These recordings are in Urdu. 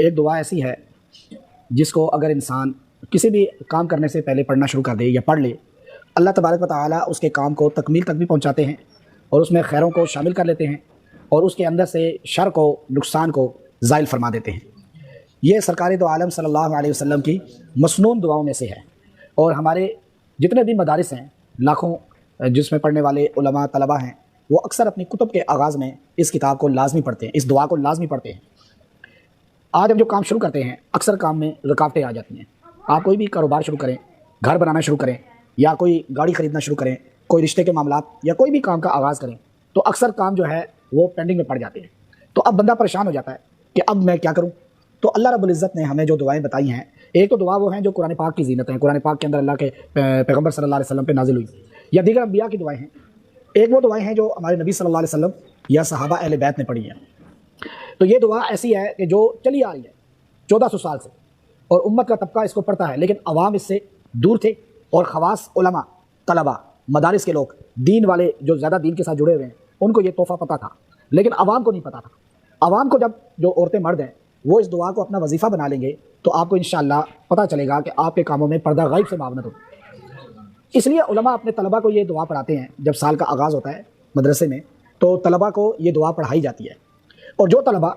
ایک دعا ایسی ہے جس کو اگر انسان کسی بھی کام کرنے سے پہلے پڑھنا شروع کر دے یا پڑھ لے، اللہ تبارک و تعالیٰ اس کے کام کو تکمیل تک بھی پہنچاتے ہیں اور اس میں خیروں کو شامل کر لیتے ہیں اور اس کے اندر سے شر کو، نقصان کو زائل فرما دیتے ہیں۔ یہ سرکار دو عالم صلی اللہ علیہ وسلم کی مسنون دعاؤں میں سے ہے، اور ہمارے جتنے بھی مدارس ہیں، لاکھوں جس میں پڑھنے والے علماء طلباء ہیں، وہ اکثر اپنی کتب کے آغاز میں اس کتاب کو لازمی پڑھتے ہیں، اس دعا کو لازمی پڑھتے ہیں۔ آج ہم جو کام شروع کرتے ہیں، اکثر کام میں رکاوٹیں آ جاتی ہیں۔ آپ کوئی بھی کاروبار شروع کریں، گھر بنانا شروع کریں، یا کوئی گاڑی خریدنا شروع کریں، کوئی رشتے کے معاملات یا کوئی بھی کام کا آغاز کریں، تو اکثر کام جو ہے وہ پینڈنگ میں پڑ جاتے ہیں۔ تو اب بندہ پریشان ہو جاتا ہے کہ اب میں کیا کروں؟ تو اللہ رب العزت نے ہمیں جو دعائیں بتائی ہیں، ایک تو دعا وہ ہیں جو قرآن پاک کی زینت ہیں، قرآن پاک کے اندر اللہ کے پیغمبر صلی اللہ علیہ وسلم پہ نازل ہوئی، یا دیگر انبیاء کی دعائیں ہیں۔ ایک وہ دعائیں ہیں جو ہمارے نبی صلی اللہ علیہ وسلم یا صحابہ اہل بیت نے پڑھی ہیں۔ تو یہ دعا ایسی ہے کہ جو چلی آ رہی ہے 1400 سال سے، اور امت کا طبقہ اس کو پڑھتا ہے، لیکن عوام اس سے دور تھے، اور خواص علماء، طلباء، مدارس کے لوگ، دین والے جو زیادہ دین کے ساتھ جڑے ہوئے ہیں، ان کو یہ تحفہ پتہ تھا، لیکن عوام کو نہیں پتہ تھا۔ عوام کو جب جو عورتیں مرد ہیں وہ اس دعا کو اپنا وظیفہ بنا لیں گے تو آپ کو انشاءاللہ پتہ چلے گا کہ آپ کے کاموں میں پردہ غائب سے معاونت ہوگی۔ اس لیے علماء اپنے طلباء کو یہ دعا پڑھاتے ہیں۔ جب سال کا آغاز ہوتا ہے مدرسے میں تو طلباء کو یہ دعا پڑھائی جاتی ہے، اور جو طلباء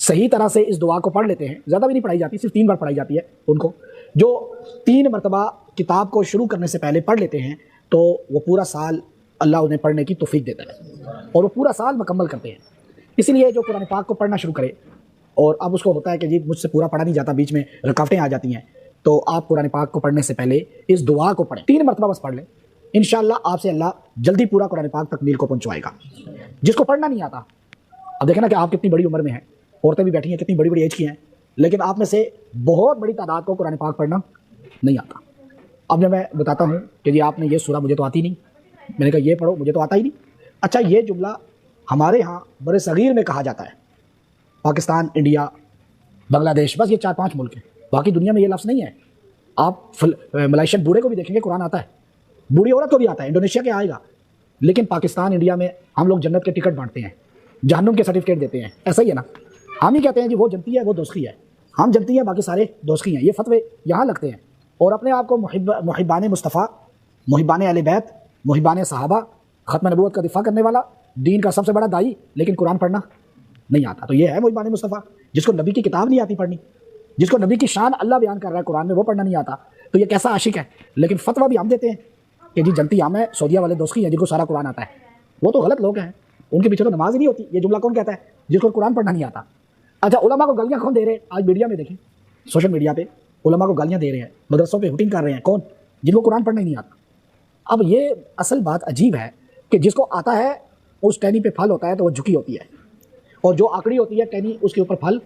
صحیح طرح سے اس دعا کو پڑھ لیتے ہیں، زیادہ بھی نہیں پڑھائی جاتی، صرف 3 بار پڑھائی جاتی ہے ان کو، جو 3 مرتبہ کتاب کو شروع کرنے سے پہلے پڑھ لیتے ہیں تو وہ پورا سال اللہ انہیں پڑھنے کی توفیق دیتا ہے اور وہ پورا سال مکمل کرتے ہیں۔ اسی لیے جو قرآن پاک کو پڑھنا شروع کرے اور اب اس کو ہوتا ہے کہ جی مجھ سے پورا پڑھا نہیں جاتا، بیچ میں رکاوٹیں آ جاتی ہیں، تو آپ قرآن پاک کو پڑھنے سے پہلے اس دعا کو پڑھیں، 3 مرتبہ بس پڑھ لیں، انشاءاللہ آپ سے اللہ جلدی پورا قرآن پاک تکمیل کو پہنچوائے گا۔ جس کو پڑھنا نہیں آتا، اب دیکھیں نا کہ آپ کتنی بڑی عمر میں ہیں، عورتیں بھی بیٹھی ہیں کتنی بڑی بڑی ایج کی ہیں، لیکن آپ میں سے بہت بڑی تعداد کو قرآن پاک پڑھنا نہیں آتا۔ اب جب میں بتاتا ہوں کہ جی آپ نے یہ سورہ مجھے تو آتی نہیں، میں نے کہا یہ پڑھو، مجھے تو آتا ہی نہیں۔ اچھا، یہ جملہ ہمارے ہاں بر صغیر میں کہا جاتا ہے، پاکستان، انڈیا، بنگلہ دیش، بس یہ 4-5 ملک ہیں، باقی دنیا میں یہ لفظ نہیں ہے۔ آپ ملائیشین بوڑھے کو بھی دیکھیں گے قرآن آتا ہے، بوڑھی عورت کو بھی آتا ہے، انڈونیشیا کے آئے گا، لیکن پاکستان، انڈیا میں ہم لوگ جنت کے ٹکٹ بانٹتے ہیں، جہنم کے سرٹیفکیٹ دیتے ہیں، ایسا ہی ہے نا؟ ہم ہی کہتے ہیں جی وہ جنتی ہے، وہ دوزخی ہے، ہم جنتی ہیں، باقی سارے دوزخی ہیں، یہ فتوے یہاں لگتے ہیں، اور اپنے آپ کو محبان مصطفیٰ، محبان اہل بیت، محبان صحابہ، ختم نبوت کا دفاع کرنے والا، دین کا سب سے بڑا دائی، لیکن قرآن پڑھنا نہیں آتا۔ تو یہ ہے محبان مصطفیٰ، جس کو نبی کی کتاب نہیں آتی پڑھنی، جس کو نبی کی شان اللہ بیان کر رہا ہے قرآن میں، وہ پڑھنا نہیں آتا، تو یہ کیسا عاشق ہے؟ لیکن فتویٰ بھی ہم دیتے ہیں کہ جی جنتی ہم ہے، سعودیہ والے دوزخی ہیں جن کو سارا قرآن آتا ہے۔ وہ تو غلط لوگ ہیں، ان کے پیچھے تو نماز ہی نہیں ہوتی۔ یہ جملہ کون کہتا ہے؟ جس کو قرآن پڑھنا نہیں آتا۔ اچھا، علماء کو گالیاں کون دے رہے ہیں؟ آج میڈیا میں دیکھیں، سوشل میڈیا پہ علماء کو گالیاں دے رہے ہیں، مدرسوں پہ ہوٹنگ کر رہے ہیں، کون؟ جن کو قرآن پڑھنا ہی نہیں آتا۔ اب یہ اصل بات عجیب ہے کہ جس کو آتا ہے اس ٹہنی پہ پھل ہوتا ہے تو وہ جھکی ہوتی ہے، اور جو آکڑی ہوتی ہے ٹہنی، اس کے اوپر پھل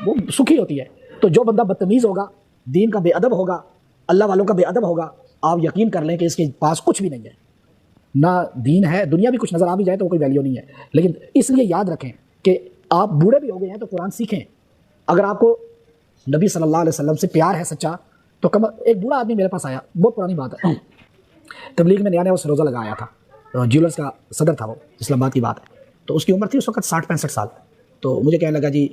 وہ سوکھی ہوتی ہے۔ تو جو بندہ بدتمیز ہوگا، دین کا بے ادب ہوگا، اللہ والوں کا بے ادب ہوگا، آپ یقین کر لیں کہ اس کے پاس کچھ بھی نہیں ہے، نہ دین ہے، دنیا بھی کچھ نظر آ بھی جائے تو کوئی ویلیو نہیں ہے۔ لیکن اس لیے یاد رکھیں کہ آپ بوڑھے بھی ہو گئے ہیں تو قرآن سیکھیں۔ اگر آپ کو نبی صلی اللہ علیہ وسلم سے پیار ہے سچا، تو ایک بوڑھا آدمی میرے پاس آیا، بہت پرانی بات ہے، تبلیغ میں نیا اس روزہ لگایا تھا، جیولرز کا صدر تھا وہ، اسلام آباد کی بات ہے، تو اس کی عمر تھی اس وقت 60-65 سال۔ تو مجھے کہنے لگا جی،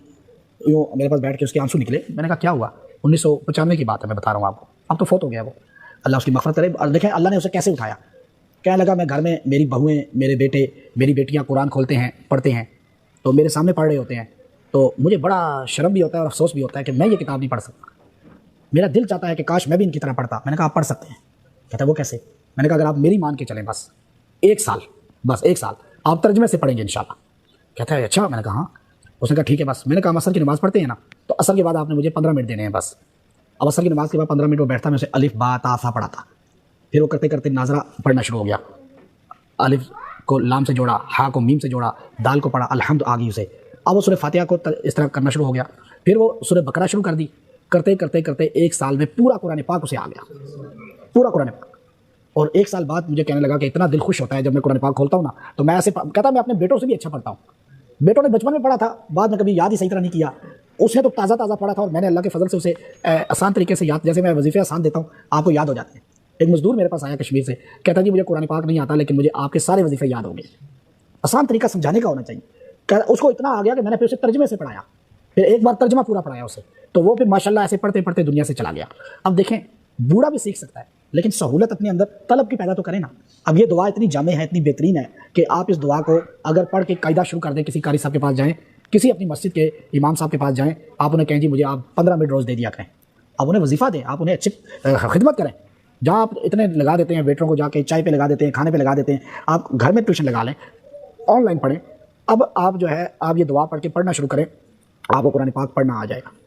یوں میرے پاس بیٹھ کے اس کے آنسو نکلے۔ میں نے کہا کیا ہوا؟ 1995 کی بات ہے، میں بتا رہا ہوں آپ کو، اب تو فوت ہو گیا وہ، اللہ اس کی مغفرت کرے۔ اور دیکھیں اللہ نے اسے کیسے اٹھایا۔ کہنے لگا میں گھر میں، میری بہویں، میرے بیٹے، میری بیٹیاں قرآن کھولتے ہیں، پڑھتے ہیں، تو میرے سامنے پڑھ رہے ہوتے ہیں، تو مجھے بڑا شرم بھی ہوتا ہے اور افسوس بھی ہوتا ہے کہ میں یہ کتاب نہیں پڑھ سکتا۔ میرا دل چاہتا ہے کہ کاش میں بھی ان کی طرح پڑھتا۔ میں نے کہا آپ پڑھ سکتے ہیں۔ کہتا ہے وہ کیسے؟ میں نے کہا اگر آپ میری مان کے چلیں، بس 1 سال، بس 1 سال آپ ترجمے سے پڑھیں گے انشاءاللہ۔ کہتا ہے اچھا؟ میں نے کہا ہاں۔ اس نے کہا ٹھیک ہے بس۔ میں نے کہا عصر کی نماز پڑھتے ہیں نا، تو عصر کے بعد آپ نے مجھے 15 منٹ دینے ہیں بس۔ اب عصر کی نماز کے بعد 15 منٹ وہ بیٹھتا، میں اسے الف با تا سا پڑھاتا، پھر وہ کرتے کرتے ناظرہ پڑھنا شروع ہو گیا، الف کو لام سے جوڑا، ہا کو میم سے جوڑا، دال کو پڑھا، الحمد آ گئی اسے۔ اب وہ سورہ فاتحہ کو اس طرح کرنا شروع ہو گیا، پھر وہ سورہ بقرہ شروع کر دی، کرتے کرتے کرتے 1 سال میں پورا قرآن پاک اسے آ گیا، پورا قرآن پاک۔ اور 1 سال بعد مجھے کہنے لگا کہ اتنا دل خوش ہوتا ہے جب میں قرآن پاک کھولتا ہوں نا، تو میں ایسے کہتا میں اپنے بیٹوں سے بھی اچھا پڑھتا ہوں۔ بیٹوں نے بچپن میں پڑھا تھا، بعد میں کبھی یاد ہی صحیح طرح نہیں کیا، اس نے تو تازہ تازہ پڑھا تھا، اور میں نے اللہ کے فضل سے اسے آسان طریقے سے یاد، جیسے میں وظیفے آسان دیتا ہوں آپ کو یاد ہو جاتے ہیں۔ ایک مزدور میرے پاس آیا کشمیر سے، کہتا جی مجھے قرآن پاک نہیں آتا، لیکن مجھے آپ کے سارے وظیفے یاد ہو گئے۔ آسان طریقہ سمجھانے کا ہونا چاہیے۔ اس کو اتنا آ گیا کہ میں نے پھر اسے ترجمے سے پڑھایا، پھر ایک بار ترجمہ پورا پڑھایا اسے تو وہ پھر ماشاءاللہ ایسے پڑھتے پڑھتے دنیا سے چلا گیا۔ اب دیکھیں بوڑھا بھی سیکھ سکتا ہے لیکن سہولت اپنے اندر طلب کی پیدا تو کرے نا۔ اب یہ دعا اتنی جامع ہے، اتنی بہترین ہے کہ آپ اس دعا کو اگر پڑھ کے قاعدہ شروع کر دیں، کسی قاری صاحب کے پاس جائیں، کسی اپنی مسجد کے امام صاحب کے پاس جائیں، آپ انہیں کہیں جی مجھے آپ 15 منٹ روز دے دیا کریں، آپ انہیں وظیفہ دیں، آپ انہیں اچھی خدمت کریں۔ جہاں آپ اتنے لگا دیتے ہیں ویٹروں کو، جا کے چائے پہ لگا دیتے ہیں، کھانے پہ لگا دیتے ہیں، آپ گھر میں ٹیوشن لگا لیں، آن لائن پڑھیں۔ اب آپ جو ہے آپ یہ دعا پڑھ کے پڑھنا شروع کریں، آپ کو قرآن پاک پڑھنا آ جائے گا۔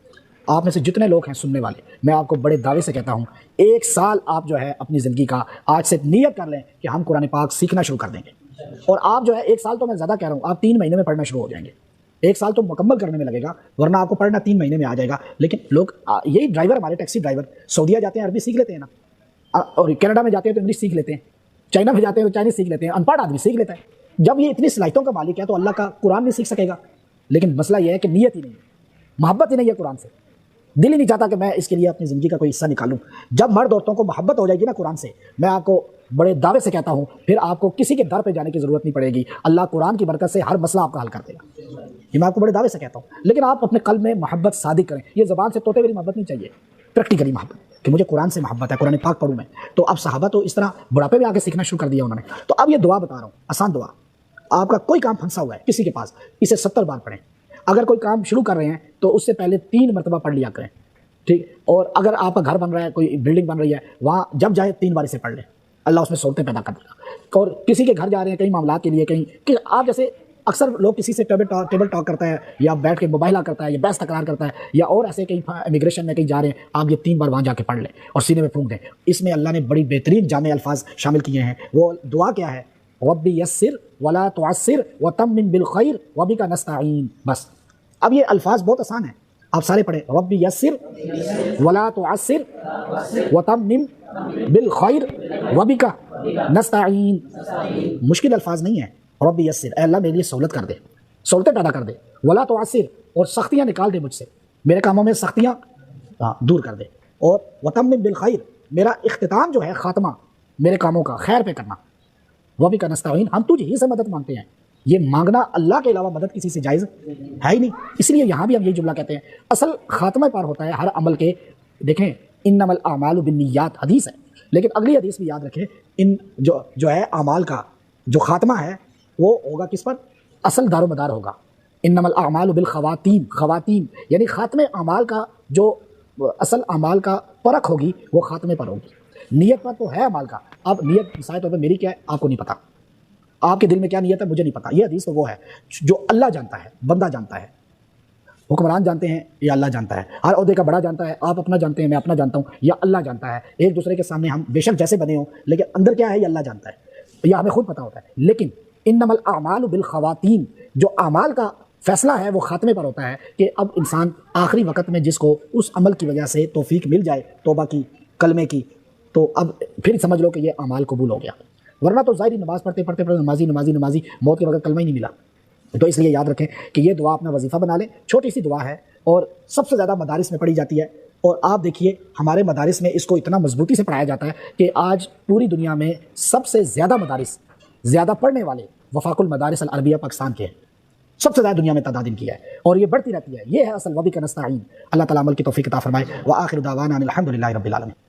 آپ میں سے جتنے لوگ ہیں سننے والے، میں آپ کو بڑے دعوے سے کہتا ہوں 1 سال آپ جو ہے اپنی زندگی کا آج سے نیت کر لیں کہ ہم قرآن پاک سیکھنا شروع کر دیں گے، اور آپ جو ہے 1 سال تو میں زیادہ کہہ رہا ہوں، آپ 3 مہینے میں پڑھنا شروع ہو جائیں گے۔ 1 سال تو مکمل کرنے میں لگے گا، ورنہ آپ کو پڑھنا 3 مہینے میں آ جائے گا۔ لیکن لوگ یہی ڈرائیور، ہمارے ٹیکسی ڈرائیور سعودیہ جاتے ہیں عربی سیکھ لیتے ہیں نا، اور کینیڈا میں جاتے ہیں تو انگلش سیکھ لیتے ہیں، چائنا میں جاتے ہیں تو چائنیز سیکھ لیتے ہیں، ان پڑھ آدمی سیکھ لیتا ہے۔ جب یہ اتنی صلاحیتوں کا مالک ہے تو اللہ کا قرآن نہیں سیکھ سکے گا؟ لیکن مسئلہ یہ ہے کہ نیت ہی نہیں ہے، محبت ہی نہیں ہے قرآن سے، دل ہی نہیں چاہتا کہ میں اس کے لیے اپنی زندگی کا کوئی حصہ نکالوں۔ جب مرد عورتوں کو محبت ہو جائے گی نا قرآن سے، میں آپ کو بڑے دعوے سے کہتا ہوں پھر آپ کو کسی کے در پہ جانے کی ضرورت نہیں پڑے گی، اللہ قرآن کی برکت سے ہر مسئلہ آپ کا حل کر دے گا۔ یہ میں آپ کو بڑے دعوے سے کہتا ہوں، لیکن آپ اپنے قلب میں محبت صادق کریں۔ یہ زبان سے توتے والی محبت نہیں چاہیے، پریکٹیکلی محبت کہ مجھے قرآن سے محبت ہے، قرآن پاک پڑھوں میں۔ تو اب صحابہ تو اس طرح بڑھاپے میں آ کے سیکھنا شروع کر دیا انہوں نے۔ تو اب یہ دعا بتا رہا ہوں، آسان دعا، آپ کا کوئی کام پھنسا ہوا ہے کسی کے پاس، اسے 70 بار پڑھیں۔ اگر کوئی کام شروع کر رہے ہیں تو اس سے پہلے 3 مرتبہ پڑھ لیا کریں، ٹھیک؟ اور اگر آپ کا گھر بن رہا ہے، کوئی بلڈنگ بن رہی ہے، وہاں جب جائے 3 بار اسے پڑھ لیں، اللہ اس میں سہولتیں پیدا کر دے گا۔ اور کسی کے گھر جا رہے ہیں کئی معاملات کے لیے، کہیں کہ آپ جیسے اکثر لوگ کسی سے ٹیبل ٹاک کرتا ہے، یا بیٹھ کے موبائلہ کرتا ہے، یا بحث تکرار کرتا ہے، یا اور ایسے کہیں امیگریشن میں کہیں جا رہے ہیں، آپ یہ 3 بار وہاں جا کے پڑھ لیں اور سینے میں پھونک دیں۔ اس میں اللہ نے بڑی بہترین جامع الفاظ شامل کیے ہیں۔ وہ دعا کیا ہے؟ رب یسر ولا تعسر وتمم بالخیر وبک نستعین۔ بس اب یہ الفاظ بہت آسان ہیں، آپ سارے پڑھیں، رب یسر ولا تعسر وتمم بالخیر وبک نستعین۔ مشکل الفاظ نہیں ہیں۔ رب یسر، اے اللہ میرے لیے سہولت کر دے، سہولتیں پیدا کر دے، ولا تعسر، اور سختیاں نکال دے مجھ سے، میرے کاموں میں سختیاں دور کر دے، اور وتمم بالخیر، میرا اختتام جو ہے خاتمہ میرے کاموں کا خیر پہ کرنا۔ وبک نستعین، ہم تجھ ہی سے مدد مانگتے ہیں۔ یہ مانگنا اللہ کے علاوہ مدد کسی سے جائز ہے ہی نہیں، اس لیے یہاں بھی ہم یہ جملہ کہتے ہیں۔ اصل خاتمہ پر ہوتا ہے ہر عمل کے، دیکھیں انما الاعمال بالنیات حدیث ہے، لیکن اگلی حدیث بھی یاد رکھیں، ان جو ہے اعمال کا جو خاتمہ ہے وہ ہوگا کس پر؟ اصل دار و مدار ہوگا انما الاعمال بالخواتین، خواتین یعنی خاتمے اعمال کا جو اصل اعمال کا پرکھ ہوگی وہ خاتمے پر ہوگی۔ نیت پر تو ہے اعمال کا، اب نیت مثال طور پر میری کیا ہے آپ کو نہیں پتہ، آپ کے دل میں کیا نیت ہے مجھے نہیں پتہ۔ یہ حدیث تو وہ ہے جو اللہ جانتا ہے، بندہ جانتا ہے، حکمران جانتے ہیں یا اللہ جانتا ہے، ہر عہدے کا بڑا جانتا ہے، آپ اپنا جانتے ہیں میں اپنا جانتا ہوں، یا اللہ جانتا ہے۔ ایک دوسرے کے سامنے ہم بے شک جیسے بنے ہوں لیکن اندر کیا ہے یہ اللہ جانتا ہے، یہ ہمیں خود پتہ ہوتا ہے۔ لیکن انما الاعمال بالخواتین، جو اعمال کا فیصلہ ہے وہ خاتمے پر ہوتا ہے، کہ اب انسان آخری وقت میں جس کو اس عمل کی وجہ سے توفیق مل جائے توبہ کی، کلمے کی، تو اب پھر سمجھ لو کہ یہ اعمال قبول ہو گیا، ورنہ تو ظاہری نماز پڑھتے نمازی موت کے وقت کلمہ ہی نہیں ملا۔ تو اس لیے یاد رکھیں کہ یہ دعا اپنا وظیفہ بنا لیں، چھوٹی سی دعا ہے اور سب سے زیادہ مدارس میں پڑھی جاتی ہے، اور آپ دیکھیے ہمارے مدارس میں اس کو اتنا مضبوطی سے پڑھایا جاتا ہے کہ آج پوری دنیا میں سب سے زیادہ مدارس، زیادہ پڑھنے والے وفاق المدارس العربیہ پاکستان کے ہیں، سب سے زیادہ دنیا میں تعداد ان کی ہے، اور یہ بڑھتی رہتی ہے۔ یہ ہے اصل وبک نستعین۔ اللہ تعالیٰ عمل کی توفیق عطا فرمائے۔ وآخر دعوانا ان الحمد للہ رب العالمین۔